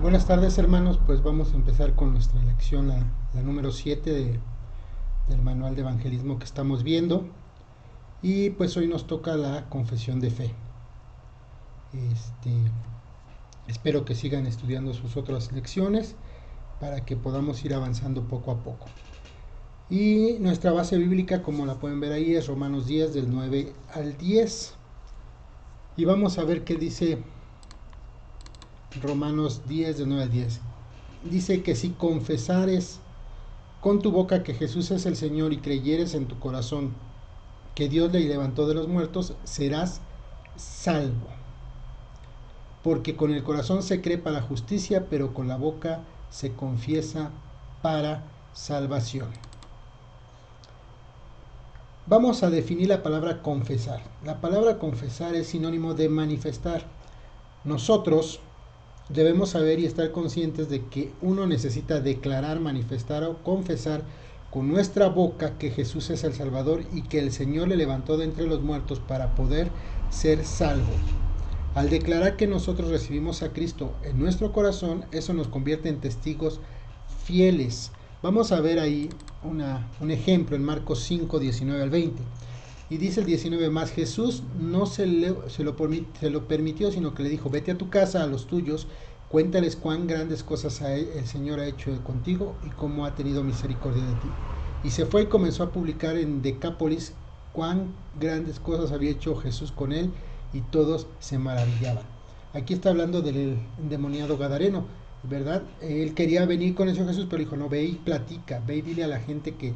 Buenas tardes, hermanos, pues vamos a empezar con nuestra lección, la número 7 del manual de evangelismo que estamos viendo. Y pues hoy nos toca la confesión de fe. Este, Espero que sigan estudiando sus otras lecciones para que podamos ir avanzando poco a poco. Y nuestra base bíblica, como la pueden ver ahí, es Romanos 10 del 9 al 10. Y vamos a ver qué dice Romanos 10 del 9 al 10. Dice que si confesares con tu boca que Jesús es el Señor y creyeres en tu corazón que Dios le levantó de los muertos, serás salvo. Porque con el corazón se cree para justicia, pero con la boca se confiesa para salvación. Vamos a definir la palabra confesar. La palabra confesar es sinónimo de manifestar. Nosotros debemos saber y estar conscientes de que uno necesita declarar, manifestar o confesar con nuestra boca que Jesús es el Salvador y que el Señor le levantó de entre los muertos para poder ser salvo. Al declarar que nosotros recibimos a Cristo en nuestro corazón, eso nos convierte en testigos fieles. Vamos a ver ahí un ejemplo en Marcos 5, 19 al 20. Y dice el 19 más, Jesús no se lo permitió, sino que le dijo, vete a tu casa, a los tuyos, cuéntales cuán grandes cosas el Señor ha hecho contigo y cómo ha tenido misericordia de ti. Y se fue y comenzó a publicar en Decápolis cuán grandes cosas había hecho Jesús con él, y todos se maravillaban. Aquí está hablando del endemoniado gadareno, ¿verdad? Él quería venir con el Señor Jesús, pero dijo, no, ve y platica, ve y dile a la gente que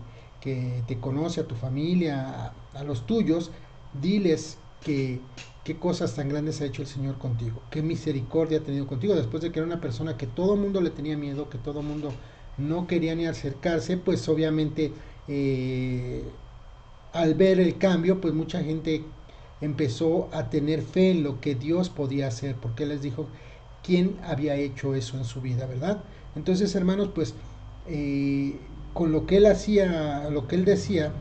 te conoce, a tu familia, a los tuyos, diles qué cosas tan grandes ha hecho el Señor contigo, qué misericordia ha tenido contigo, después de que era una persona que todo el mundo le tenía miedo, que todo el mundo no quería ni acercarse, pues obviamente al ver el cambio, pues mucha gente empezó a tener fe en lo que Dios podía hacer, porque les dijo quién había hecho eso en su vida, ¿verdad? Entonces, hermanos, pues con lo que él hacía, lo que él decía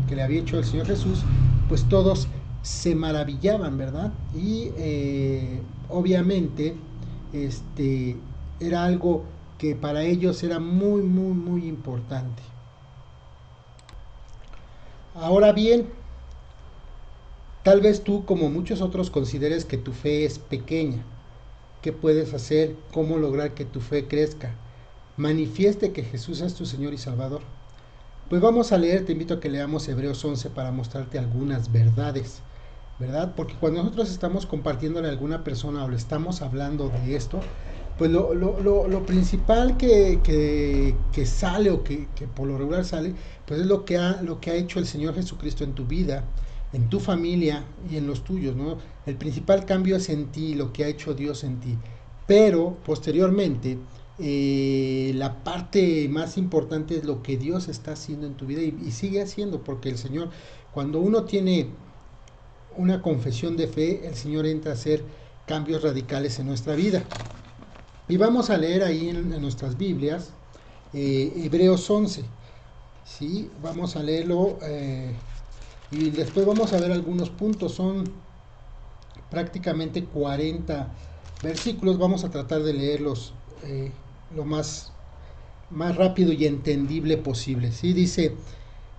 que le había hecho el Señor Jesús, pues todos se maravillaban, ¿verdad? Y obviamente era algo que para ellos era muy, muy, muy importante. Ahora bien, tal vez tú, como muchos otros, consideres que tu fe es pequeña. ¿Qué puedes hacer? ¿Cómo lograr que tu fe crezca? Manifieste que Jesús es tu Señor y Salvador. Pues vamos a leer, te invito a que leamos Hebreos 11 para mostrarte algunas verdades, ¿verdad? Porque cuando nosotros estamos compartiéndole a alguna persona o le estamos hablando de esto, pues lo principal que sale o que por lo regular sale, pues es lo que ha hecho el Señor Jesucristo en tu vida, en tu familia y en los tuyos, ¿no? El principal cambio es en ti, lo que ha hecho Dios en ti. Pero posteriormente, la parte más importante es lo que Dios está haciendo en tu vida y sigue haciendo, porque el Señor, cuando uno tiene una confesión de fe, el Señor entra a hacer cambios radicales en nuestra vida. Y vamos a leer ahí en nuestras Biblias Hebreos 11. ¿Sí? Vamos a leerlo y después vamos a ver algunos puntos. Son prácticamente 40 versículos. Vamos a tratar de leerlos lo más rápido y entendible posible. ¿Sí? Dice,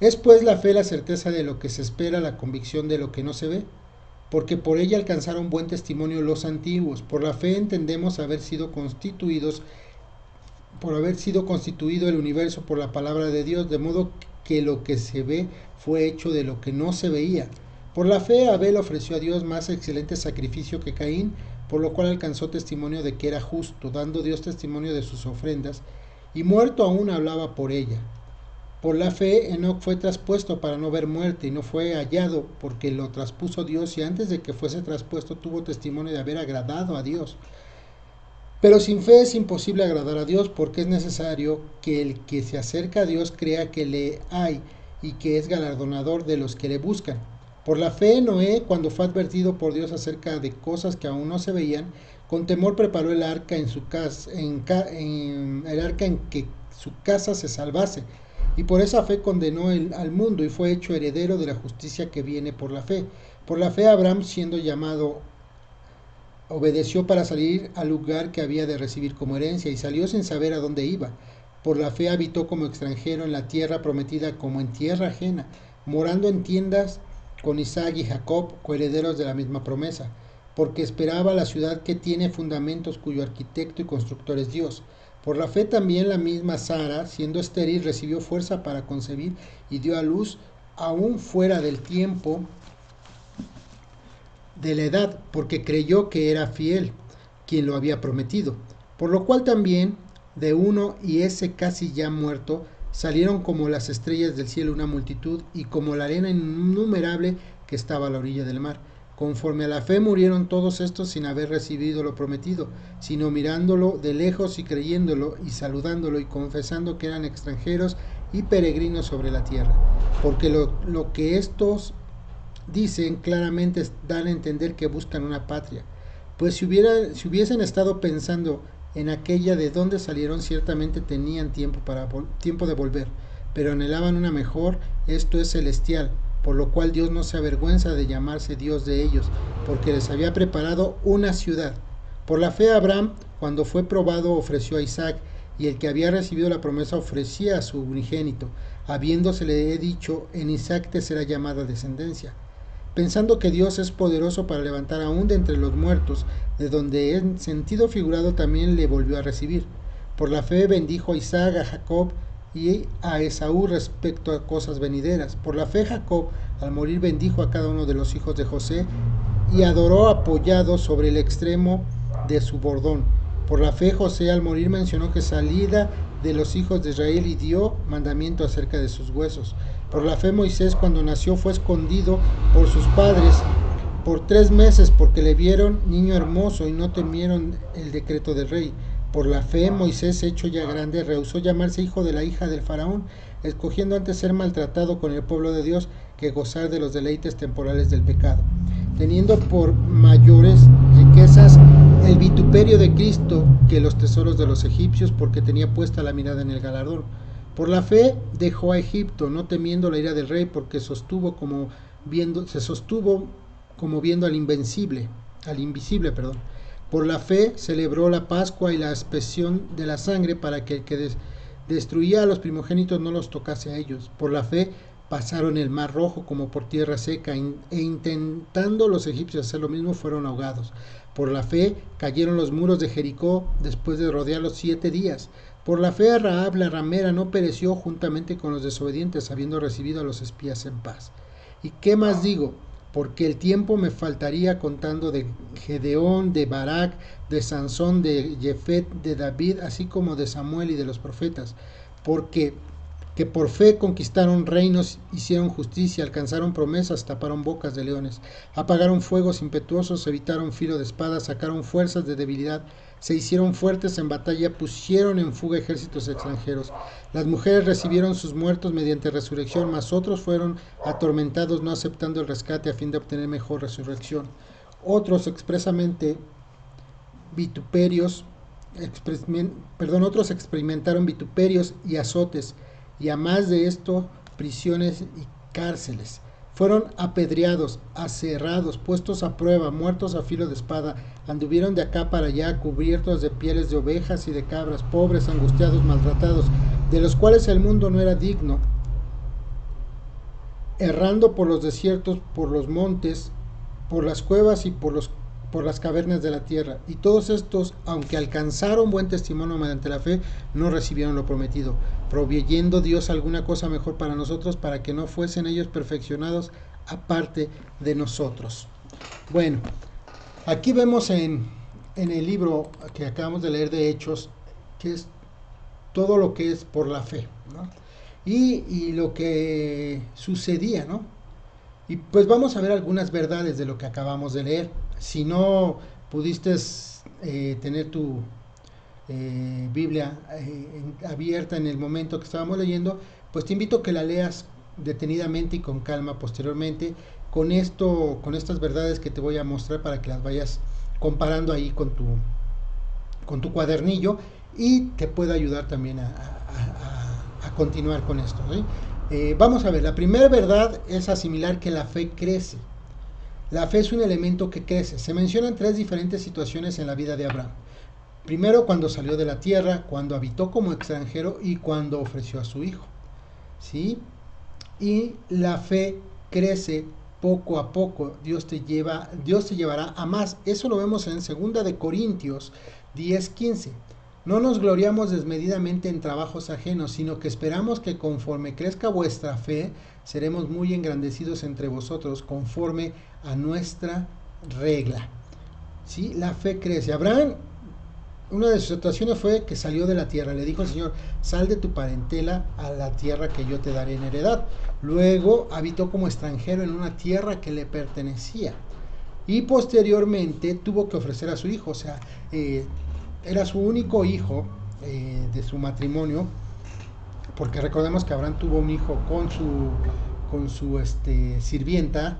es pues la fe la certeza de lo que se espera, la convicción de lo que no se ve, porque por ella alcanzaron buen testimonio los antiguos. Por la fe entendemos por haber sido constituido el universo por la palabra de Dios, de modo que lo que se ve fue hecho de lo que no se veía. Por la fe Abel ofreció a Dios más excelente sacrificio que Caín, por lo cual alcanzó testimonio de que era justo, dando Dios testimonio de sus ofrendas, y muerto aún hablaba por ella. Por la fe Enoc fue traspuesto para no ver muerte y no fue hallado porque lo traspuso Dios, y antes de que fuese traspuesto tuvo testimonio de haber agradado a Dios. Pero sin fe es imposible agradar a Dios, porque es necesario que el que se acerca a Dios crea que le hay y que es galardonador de los que le buscan. Por la fe Noé, cuando fue advertido por Dios acerca de cosas que aún no se veían, con temor preparó el arca en que su casa se salvase, y por esa fe condenó al mundo y fue hecho heredero de la justicia que viene por la fe. Por la fe Abraham, siendo llamado Obedeció para salir al lugar que había de recibir como herencia y salió sin saber a dónde iba. Por la fe habitó como extranjero en la tierra prometida como en tierra ajena, morando en tiendas con Isaac y Jacob, coherederos de la misma promesa, porque esperaba la ciudad que tiene fundamentos, cuyo arquitecto y constructor es Dios. Por la fe también la misma Sara, siendo estéril, recibió fuerza para concebir y dio a luz aún fuera del tiempo de la edad, porque creyó que era fiel quien lo había prometido. Por lo cual también de uno y ese casi ya muerto salieron como las estrellas del cielo una multitud y como la arena innumerable que estaba a la orilla del mar. Conforme a la fe murieron todos estos sin haber recibido lo prometido, sino mirándolo de lejos y creyéndolo y saludándolo y confesando que eran extranjeros y peregrinos sobre la tierra. Porque lo que estos dicen claramente dan a entender que buscan una patria. Pues si hubiesen estado pensando en aquella de donde salieron, ciertamente tenían tiempo de volver, pero anhelaban una mejor, esto es celestial, por lo cual Dios no se avergüenza de llamarse Dios de ellos, porque les había preparado una ciudad. Por la fe Abraham, cuando fue probado, ofreció a Isaac, y el que había recibido la promesa ofrecía a su unigénito, habiéndosele dicho, en Isaac te será llamada descendencia, pensando que Dios es poderoso para levantar aún de entre los muertos, de donde en sentido figurado también le volvió a recibir. Por la fe bendijo a Isaac, a Jacob y a Esaú respecto a cosas venideras. Por la fe Jacob, al morir, bendijo a cada uno de los hijos de José y adoró apoyado sobre el extremo de su bordón. Por la fe José, al morir, mencionó que salida de los hijos de Israel y dio mandamiento acerca de sus huesos. Por la fe Moisés, cuando nació, fue escondido por sus padres por 3 meses porque le vieron niño hermoso y no temieron el decreto del rey. Por la fe Moisés, hecho ya grande, rehusó llamarse hijo de la hija del faraón, escogiendo antes ser maltratado con el pueblo de Dios que gozar de los deleites temporales del pecado, teniendo por mayores riquezas el vituperio de Cristo que los tesoros de los egipcios, porque tenía puesta la mirada en el galardón. Por la fe dejó a Egipto, no temiendo la ira del rey, porque se sostuvo como viendo al invisible. Por la fe celebró la Pascua y la aspersión de la sangre, para que el que destruía a los primogénitos no los tocase a ellos. Por la fe pasaron el mar rojo como por tierra seca, e intentando los egipcios hacer lo mismo, fueron ahogados. Por la fe cayeron los muros de Jericó después de rodearlos 7 días. Por la fe Rahab la ramera no pereció juntamente con los desobedientes, habiendo recibido a los espías en paz. ¿Y qué más digo? Porque el tiempo me faltaría contando de Gedeón, de Barak, de Sansón, de Jefet, de David, así como de Samuel y de los profetas, porque que por fe conquistaron reinos, hicieron justicia, alcanzaron promesas, taparon bocas de leones, apagaron fuegos impetuosos, evitaron filo de espada, sacaron fuerzas de debilidad, se hicieron fuertes en batalla, pusieron en fuga ejércitos extranjeros. Las mujeres recibieron sus muertos mediante resurrección, mas otros fueron atormentados no aceptando el rescate a fin de obtener mejor resurrección. Otros otros experimentaron vituperios y azotes, y a más de esto, prisiones y cárceles. Fueron apedreados, aserrados, puestos a prueba, muertos a filo de espada, anduvieron de acá para allá, cubiertos de pieles de ovejas y de cabras, pobres, angustiados, maltratados, de los cuales el mundo no era digno, errando por los desiertos, por los montes, por las cuevas y por las cavernas de la tierra. Y todos estos, aunque alcanzaron buen testimonio mediante la fe, no recibieron lo prometido, proveyendo Dios alguna cosa mejor para nosotros, para que no fuesen ellos perfeccionados aparte de nosotros. Bueno, aquí vemos en el libro que acabamos de leer de Hechos, que es todo lo que es por la fe, ¿no? Y lo que sucedía, ¿no? Y pues vamos a ver algunas verdades de lo que acabamos de leer. Si no pudiste tener tu Biblia abierta en el momento que estábamos leyendo, pues te invito a que la leas detenidamente y con calma posteriormente con estas verdades que te voy a mostrar, para que las vayas comparando ahí con tu cuadernillo, y te pueda ayudar también a continuar con esto, ¿sí? Vamos a ver, la primera verdad es asimilar que la fe crece. La fe es un elemento que crece. Se mencionan tres diferentes situaciones en la vida de Abraham. Primero, cuando salió de la tierra, cuando habitó como extranjero y cuando ofreció a su hijo. ¿Sí? Y la fe crece poco a poco. Dios te llevará a más. Eso lo vemos en 2 Corintios 10:15. No nos gloriamos desmedidamente en trabajos ajenos, sino que esperamos que conforme crezca vuestra fe, seremos muy engrandecidos entre vosotros conforme a nuestra regla. ¿Sí? La fe crece. Abraham, una de sus situaciones fue que salió de la tierra. Le dijo al Señor, sal de tu parentela a la tierra que yo te daré en heredad. Luego habitó como extranjero en una tierra que le pertenecía. Y posteriormente tuvo que ofrecer a su hijo. O sea, era su único hijo de su matrimonio. Porque recordemos que Abraham tuvo un hijo con su sirvienta.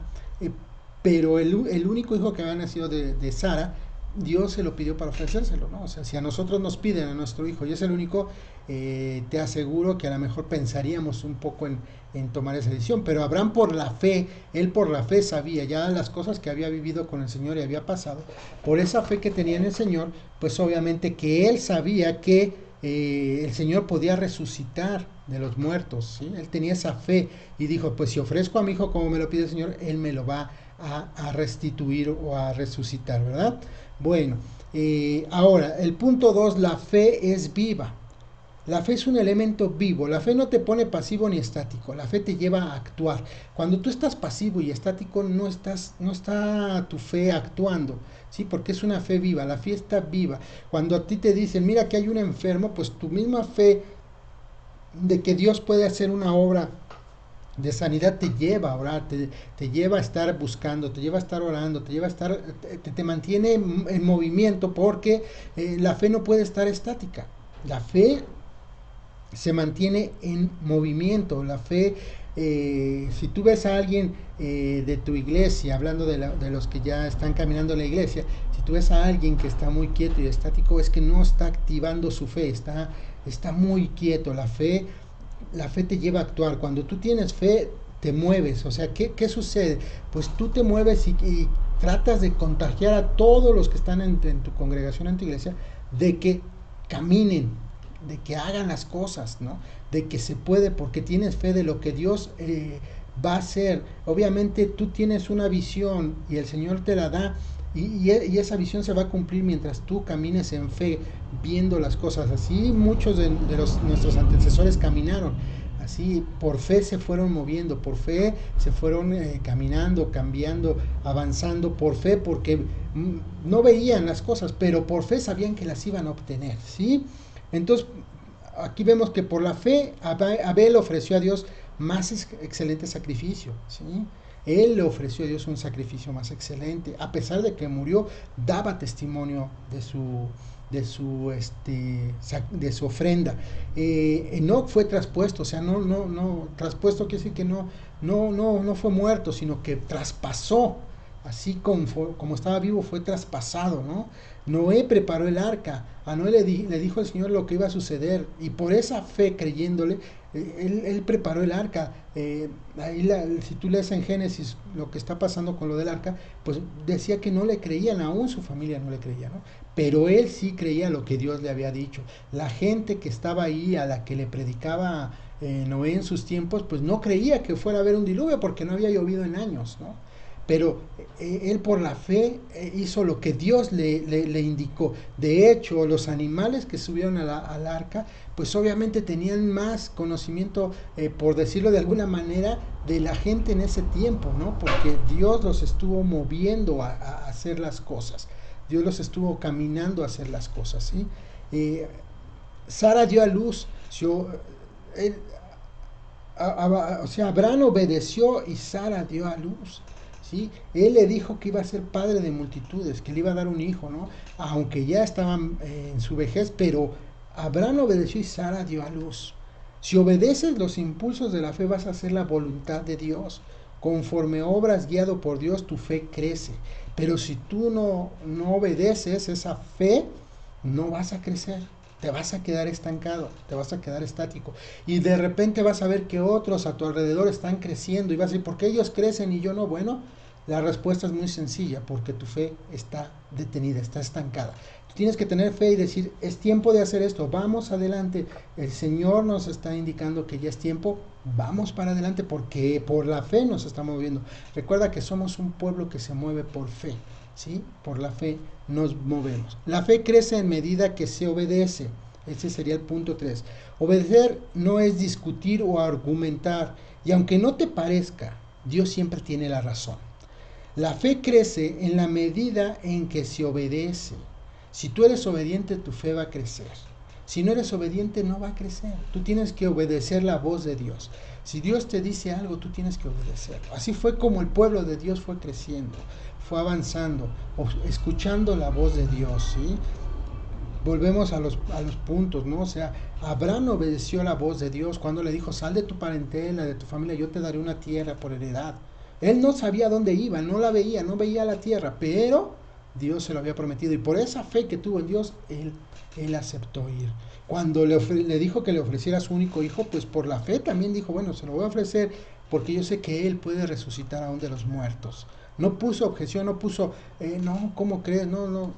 Pero el único hijo que había nacido de Sara, Dios se lo pidió para ofrecérselo, ¿no? O sea, si a nosotros nos piden a nuestro hijo y es el único, te aseguro que a lo mejor pensaríamos un poco en tomar esa decisión. Pero Abraham él por la fe sabía ya las cosas que había vivido con el Señor y había pasado. Por esa fe que tenía en el Señor, pues obviamente que él sabía que el Señor podía resucitar de los muertos, ¿sí? Él tenía esa fe y dijo, pues si ofrezco a mi hijo como me lo pide el Señor, Él me lo va a restituir o a resucitar, ¿verdad? Bueno, ahora, el punto 2, la fe es viva. La fe es un elemento vivo. La fe no te pone pasivo ni estático. La fe te lleva a actuar. Cuando tú estás pasivo y estático, no está tu fe actuando, ¿sí? Porque es una fe viva. La fe está viva. Cuando a ti te dicen, mira que hay un enfermo, pues tu misma fe de que Dios puede hacer una obra de sanidad te lleva a orar, te lleva a estar buscando, te lleva a estar orando, te lleva a estar, te mantiene en movimiento porque la fe no puede estar estática. La fe se mantiene en movimiento. La fe, si tú ves a alguien de tu iglesia, hablando de los que ya están caminando en la iglesia, si tú ves a alguien que está muy quieto y estático, es que no está activando su fe, está muy quieto. La fe te lleva a actuar. Cuando tú tienes fe, te mueves. O sea, ¿qué sucede? Pues tú te mueves y tratas de contagiar a todos los que están en tu congregación, en tu iglesia, de que caminen, de que hagan las cosas, ¿no? De que se puede, porque tienes fe de lo que Dios va a hacer. Obviamente tú tienes una visión y el Señor te la da. Y esa visión se va a cumplir mientras tú camines en fe, viendo las cosas. Así muchos de nuestros antecesores caminaron. Así por fe se fueron moviendo, por fe se fueron caminando, cambiando, avanzando, por fe, porque no veían las cosas, pero por fe sabían que las iban a obtener, ¿sí? Entonces, aquí vemos que por la fe Abel ofreció a Dios más excelente sacrificio, ¿sí? Él le ofreció a Dios un sacrificio más excelente. A pesar de que murió, daba testimonio de su ofrenda. Enoc fue traspuesto, o sea, traspuesto quiere decir que no fue muerto, sino que traspasó. Así como estaba vivo, fue traspasado, ¿no? Noé preparó el arca. A Noé le dijo el Señor lo que iba a suceder. Y por esa fe, creyéndole, él preparó el arca. Si tú lees en Génesis lo que está pasando con lo del arca, pues decía que no le creían, aún su familia no le creía, ¿no? Pero él sí creía lo que Dios le había dicho. La gente que estaba ahí, a la que le predicaba Noé en sus tiempos, pues no creía que fuera a haber un diluvio porque no había llovido en años, ¿no? Pero él por la fe hizo lo que Dios le indicó. De hecho, los animales que subieron al arca, pues obviamente tenían más conocimiento, por decirlo de alguna manera, de la gente en ese tiempo, ¿no? Porque Dios los estuvo moviendo a hacer las cosas. Dios los estuvo caminando a hacer las cosas, ¿sí? Sara dio a luz. O sea, Abraham obedeció y Sara dio a luz. ¿Sí? Él le dijo que iba a ser padre de multitudes, que le iba a dar un hijo, ¿no? Aunque ya estaban en su vejez, pero Abraham obedeció y Sara dio a luz. Si obedeces los impulsos de la fe, vas a hacer la voluntad de Dios. Conforme obras guiado por Dios, tu fe crece. Pero si tú no obedeces esa fe, no vas a crecer. Te vas a quedar estancado, te vas a quedar estático. Y de repente vas a ver que otros a tu alrededor están creciendo y vas a decir, ¿por qué ellos crecen y yo no? Bueno, La respuesta es muy sencilla, porque tu fe está detenida, está estancada. Tú tienes que tener fe y decir, es tiempo de hacer esto, vamos adelante. El Señor nos está indicando que ya es tiempo, vamos para adelante, porque por la fe nos estamos moviendo. Recuerda que somos un pueblo que se mueve por fe, ¿sí? Por la fe nos movemos. La fe crece en medida que se obedece. Ese sería el punto 3. Obedecer no es discutir o argumentar, y aunque no te parezca, Dios siempre tiene la razón. La fe crece en la medida en que se obedece. Si tú eres obediente, tu fe va a crecer. Si no eres obediente, no va a crecer. Tú tienes que obedecer la voz de Dios. Si Dios te dice algo, tú tienes que obedecerlo. Así fue como el pueblo de Dios fue creciendo, fue avanzando, escuchando la voz de Dios, ¿sí? Volvemos a los puntos, ¿no? O sea, Abraham obedeció la voz de Dios cuando le dijo, sal de tu parentela, de tu familia, yo te daré una tierra por heredad. Él no sabía dónde iba, no la veía, no veía la tierra, pero Dios se lo había prometido, y por esa fe que tuvo en Dios, él aceptó ir. Cuando le dijo que le ofreciera a su único hijo, pues por la fe también dijo, bueno, se lo voy a ofrecer porque yo sé que Él puede resucitar aún de los muertos. No puso objeción, no puso, no, ¿cómo crees? No, no.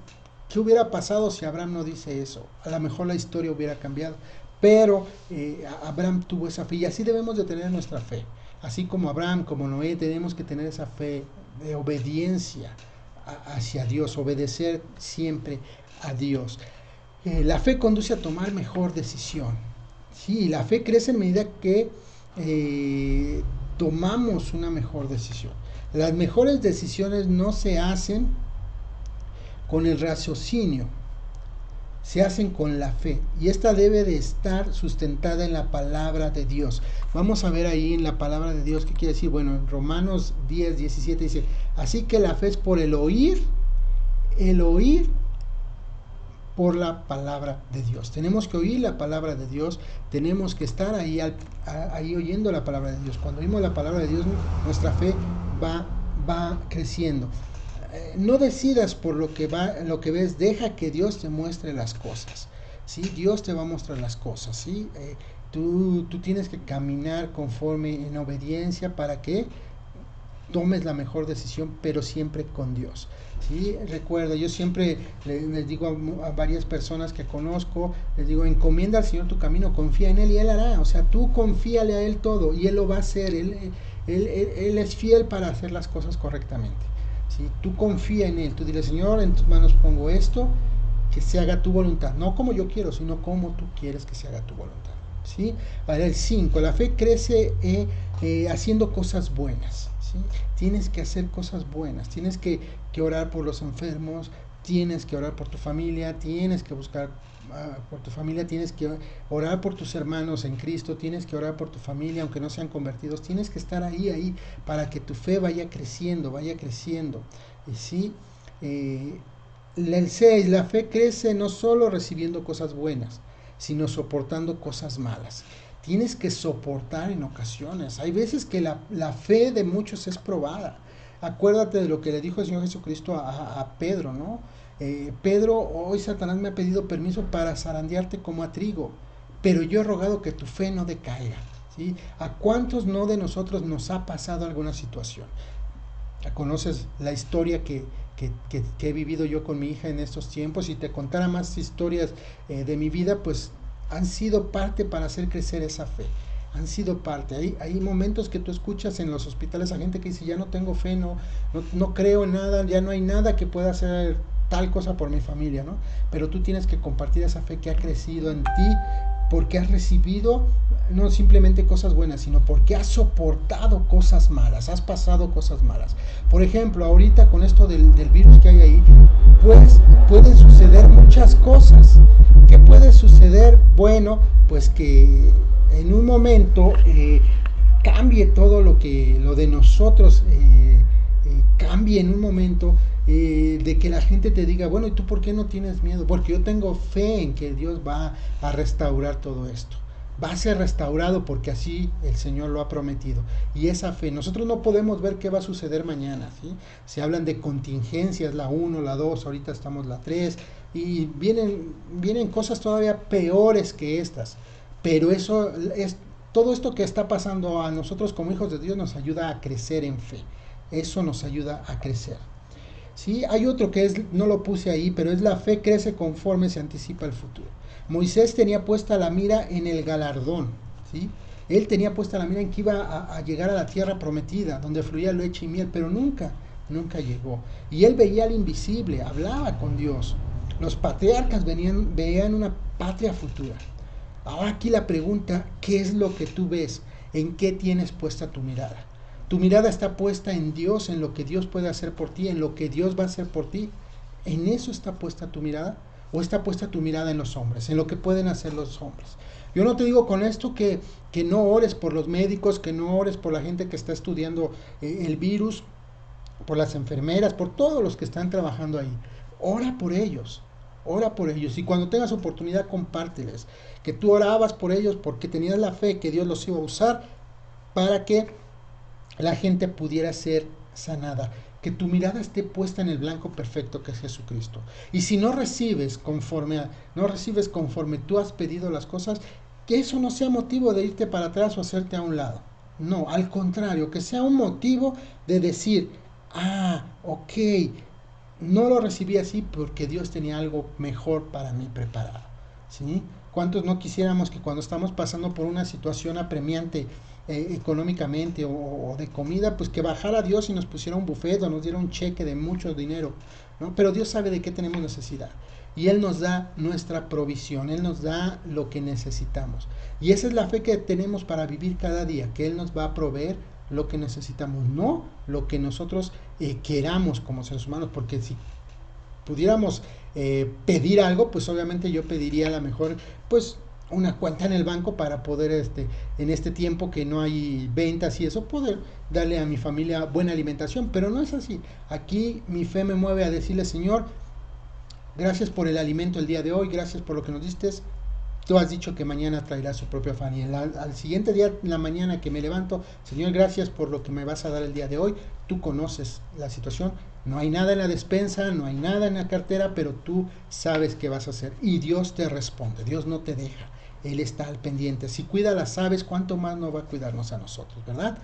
¿Qué hubiera pasado si Abraham no dice eso? A lo mejor la historia hubiera cambiado, pero Abraham tuvo esa fe, y así debemos de tener nuestra fe. Así como Abraham, como Noé, tenemos que tener esa fe de obediencia hacia Dios, obedecer siempre a Dios. La fe conduce a tomar mejor decisión. Sí, la fe crece en medida que tomamos una mejor decisión. Las mejores decisiones no se hacen con el raciocinio, se hacen con la fe, y esta debe de estar sustentada en la palabra de Dios. Vamos a ver ahí en la palabra de Dios qué quiere decir. Bueno, en Romanos 10:17 dice, así que la fe es por el oír por la palabra de Dios. Tenemos que oír la palabra de Dios, tenemos que estar ahí oyendo la palabra de Dios. Cuando oímos la palabra de Dios, nuestra fe va creciendo. No decidas por lo que ves, deja que Dios te muestre las cosas, ¿sí? Dios te va a mostrar las cosas, ¿sí? Tú tienes que caminar conforme en obediencia para que tomes la mejor decisión, pero siempre con Dios, ¿sí? Recuerda, yo siempre les digo a varias personas que conozco, les digo, encomienda al Señor tu camino, confía en Él y Él hará. O sea, tú confíale a Él todo y Él lo va a hacer. Él es fiel para hacer las cosas correctamente. ¿Sí? Tú confía en Él, tú dile, Señor, en tus manos pongo esto, que se haga tu voluntad, no como yo quiero, sino como tú quieres que se haga tu voluntad, ¿sí? Ahora el 5, la fe crece haciendo cosas buenas, ¿sí? Tienes que hacer cosas buenas, tienes que orar por los enfermos, tienes que orar por tu familia, tienes que buscar por tu familia, tienes que orar por tus hermanos en Cristo, tienes que orar por tu familia aunque no sean convertidos, tienes que estar ahí para que tu fe vaya creciendo, ¿sí? El 6, la fe crece no solo recibiendo cosas buenas, sino soportando cosas malas. Tienes que soportar en ocasiones. Hay veces que la fe de muchos es probada. Acuérdate de lo que le dijo el Señor Jesucristo a Pedro, ¿no? Pedro, hoy Satanás me ha pedido permiso para zarandearte como a trigo, pero yo he rogado que tu fe no decaiga, ¿sí? ¿A cuántos no de nosotros nos ha pasado alguna situación? Conoces la historia que he vivido yo con mi hija en estos tiempos, y te contara más historias de mi vida, pues han sido parte para hacer crecer esa fe. Han sido parte. Hay momentos que tú escuchas en los hospitales a gente que dice, ya no tengo fe, no creo en nada, ya no hay nada que pueda hacer tal cosa por mi familia, ¿no? Pero tú tienes que compartir esa fe que ha crecido en ti, porque has recibido no simplemente cosas buenas, sino porque has soportado cosas malas, has pasado cosas malas. Por ejemplo, ahorita con esto del virus que hay ahí, pues pueden suceder muchas cosas. ¿Qué puede suceder? Bueno, pues que en un momento cambie todo lo de nosotros, cambie en un momento, de que la gente te diga, bueno, ¿y tú por qué no tienes miedo? Porque yo tengo fe en que Dios va a restaurar todo esto. Va a ser restaurado porque así el Señor lo ha prometido. Y esa fe, nosotros no podemos ver qué va a suceder mañana, ¿sí? Se hablan de contingencias, la 1, la 2, ahorita estamos la 3, y vienen cosas todavía peores que estas. Pero todo esto que está pasando a nosotros como hijos de Dios nos ayuda a crecer en fe. eso nos ayuda a crecer. ¿Sí? Hay otro que es, no lo puse ahí, pero es la fe crece conforme se anticipa el futuro. Moisés tenía puesta la mira en el galardón, ¿sí? Él tenía puesta la mira en que iba a llegar a la tierra prometida, donde fluía leche y miel, pero nunca llegó. Y él veía al invisible, hablaba con Dios. Los patriarcas veían una patria futura. Ahora aquí la pregunta, ¿qué es lo que tú ves? ¿En qué tienes puesta tu mirada? Tu mirada está puesta en Dios, en lo que Dios puede hacer por ti, en lo que Dios va a hacer por ti. ¿En eso está puesta tu mirada? ¿O está puesta tu mirada en los hombres, en lo que pueden hacer los hombres? Yo no te digo con esto que no ores por los médicos, que no ores por la gente que está estudiando el virus, por las enfermeras, por todos los que están trabajando ahí. Ora por ellos. Ora por ellos y cuando tengas oportunidad compárteles que tú orabas por ellos porque tenías la fe que Dios los iba a usar para que la gente pudiera ser sanada, que tu mirada esté puesta en el blanco perfecto que es Jesucristo. Y si no recibes conforme tú has pedido las cosas, que eso no sea motivo de irte para atrás o hacerte a un lado. No, al contrario, que sea un motivo de decir, ok, no lo recibí así porque Dios tenía algo mejor para mí preparado. ¿Sí? ¿Cuántos no quisiéramos que cuando estamos pasando por una situación apremiante económicamente o de comida, pues que bajara Dios y nos pusiera un buffet o nos diera un cheque de mucho dinero, ¿no? Pero Dios sabe de qué tenemos necesidad y Él nos da nuestra provisión, Él nos da lo que necesitamos. Y esa es la fe que tenemos para vivir cada día, que Él nos va a proveer lo que necesitamos, no lo que nosotros queramos como seres humanos, porque si pudiéramos pedir algo, pues obviamente yo pediría a lo mejor pues una cuenta en el banco para poder en este tiempo que no hay ventas y eso, poder darle a mi familia buena alimentación, pero no es así. Aquí mi fe me mueve a decirle, Señor, gracias por el alimento el día de hoy, gracias por lo que nos diste. Tú has dicho que mañana traerá su propio afán y al siguiente día, en la mañana que me levanto, Señor, gracias por lo que me vas a dar el día de hoy. Tú conoces la situación, no hay nada en la despensa, no hay nada en la cartera, pero tú sabes qué vas a hacer y Dios te responde, Dios no te deja, Él está al pendiente. Si cuida a las aves, ¿cuánto más no va a cuidarnos a nosotros, verdad?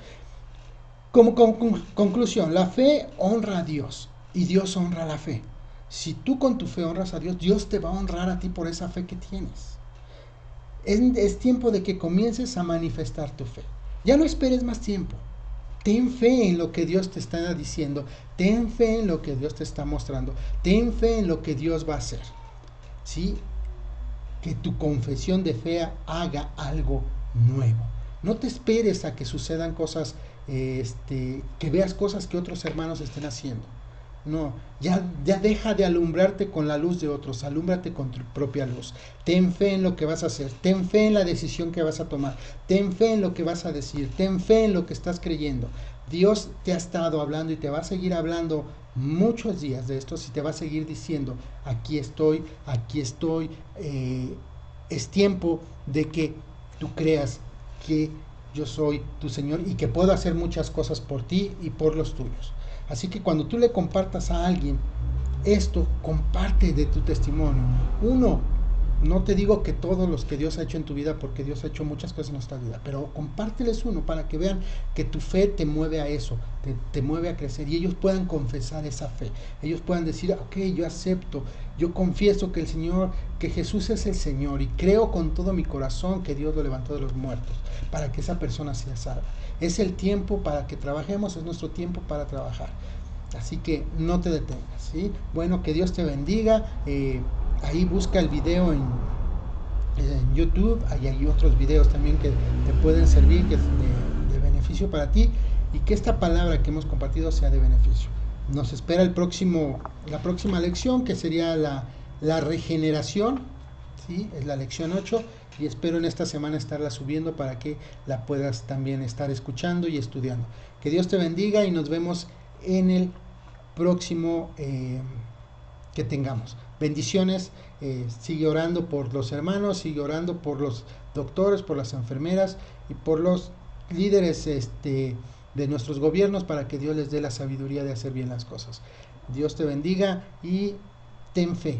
Como conclusión, la fe honra a Dios y Dios honra la fe. Si tú con tu fe honras a Dios, Dios te va a honrar a ti por esa fe que tienes. Es tiempo de que comiences a manifestar tu fe. Ya no esperes más tiempo. Ten fe en lo que Dios te está diciendo. Ten fe en lo que Dios te está mostrando. Ten fe en lo que Dios va a hacer. ¿Sí? Que tu confesión de fe haga algo nuevo. No te esperes a que sucedan cosas, que veas cosas que otros hermanos estén haciendo. No, ya deja de alumbrarte con la luz de otros, alúmbrate con tu propia luz. Ten fe en lo que vas a hacer, ten fe en la decisión que vas a tomar, ten fe en lo que vas a decir, ten fe en lo que estás creyendo. Dios te ha estado hablando y te va a seguir hablando muchos días de esto y te va a seguir diciendo, aquí estoy, es tiempo de que tú creas que yo soy tu Señor y que puedo hacer muchas cosas por ti y por los tuyos. Así que cuando tú le compartas a alguien esto, comparte de tu testimonio. Uno, no te digo que todos los que Dios ha hecho en tu vida, porque Dios ha hecho muchas cosas en nuestra vida, pero compárteles uno para que vean que tu fe te mueve a eso, te mueve a crecer y ellos puedan confesar esa fe. Ellos puedan decir, ok, yo acepto, yo confieso que el Señor, que Jesús es el Señor y creo con todo mi corazón que Dios lo levantó de los muertos para que esa persona sea salva. Es el tiempo para que trabajemos, es nuestro tiempo para trabajar. Así que no te detengas, ¿sí? Bueno, que Dios te bendiga. Ahí busca el video en YouTube. Ahí hay otros videos también que te pueden servir, que es de beneficio para ti. Y que esta palabra que hemos compartido sea de beneficio. Nos espera la próxima lección, que sería la regeneración, ¿sí? Es la lección 8. Y espero en esta semana estarla subiendo para que la puedas también estar escuchando y estudiando. Que Dios te bendiga y nos vemos en el próximo que tengamos. Bendiciones, sigue orando por los hermanos, sigue orando por los doctores, por las enfermeras y por los líderes de nuestros gobiernos para que Dios les dé la sabiduría de hacer bien las cosas. Dios te bendiga y ten fe.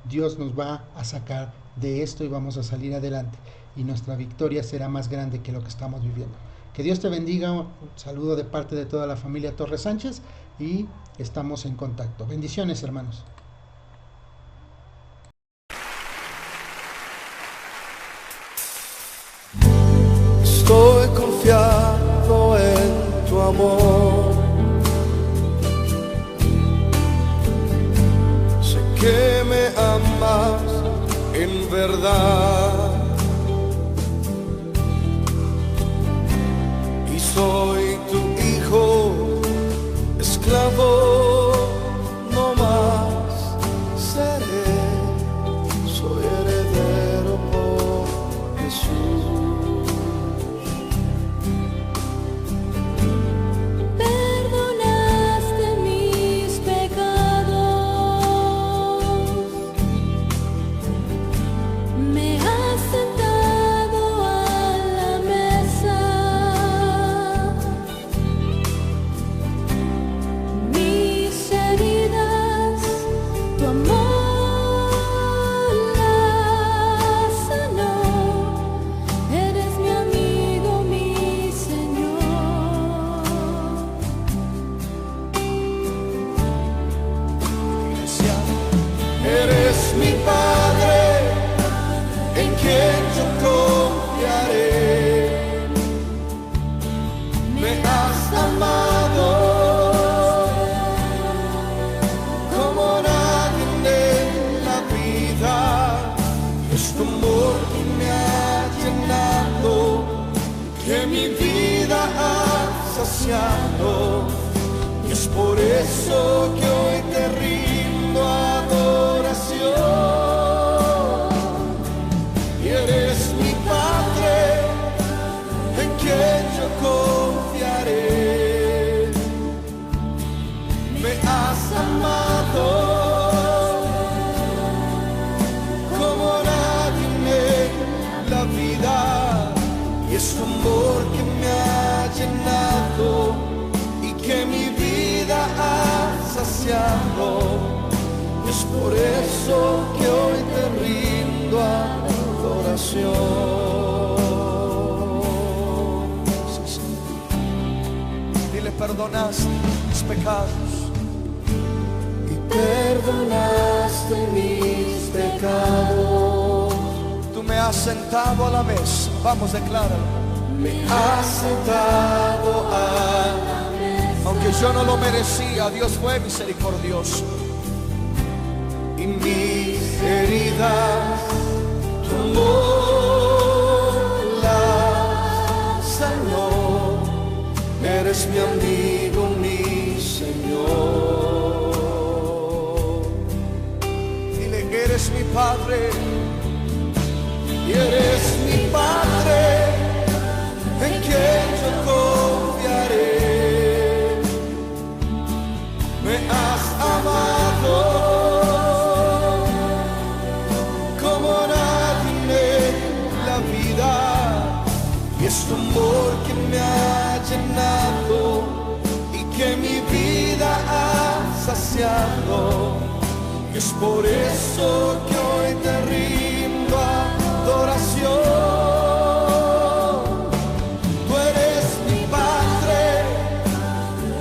Dios nos va a sacar de esto y vamos a salir adelante y nuestra victoria será más grande que lo que estamos viviendo. Que Dios te bendiga, un saludo de parte de toda la familia Torres Sánchez y estamos en contacto. Bendiciones, hermanos. Estoy confiado en tu amor. Sé que me amas en verdad y soy tu hijo, esclavo no más seré. Soy heredero por Jesús. Eres mi Padre, en quien yo confiaré. Me has amado como nadie en la vida. Es tu amor que me ha llenado, que mi vida ha saciado. Y es por eso que hoy te rindo adoración. Y eres mi Padre, en quien yo confiaré. Me has amado como nadie en la vida. Y es tu amor que me ha llenado y que mi vida ha saciado. Es por eso que hoy te rindo adoración. Sí, sí. Dile, perdonaste mis pecados. Y perdonaste mis pecados. Tú me has sentado a la mesa. Vamos, decláralo. Me has sentado a la mesa. Aunque yo no lo merecía, Dios fue misericordioso. Y mis heridas tu amor las sanó. Eres mi amigo, mi Señor. Dile que eres mi Padre y eres mi Padre, en quien yo confiaré. Me has amado y es tu amor que me ha llenado y que mi vida ha saciado. Y es por eso que hoy te rindo adoración. Tú eres mi Padre,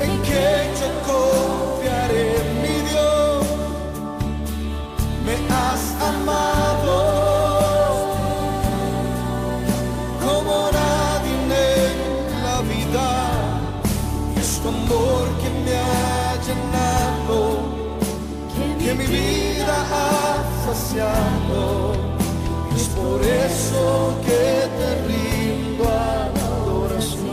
en quien yo confiaré, mi Dios. Me has amado amor que me ha llenado, que mi vida ha saciado. Es por eso que te rindo adoración.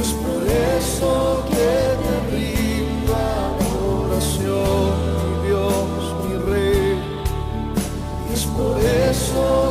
Es por eso que te rindo adoración, mi Dios, mi Rey. Es por eso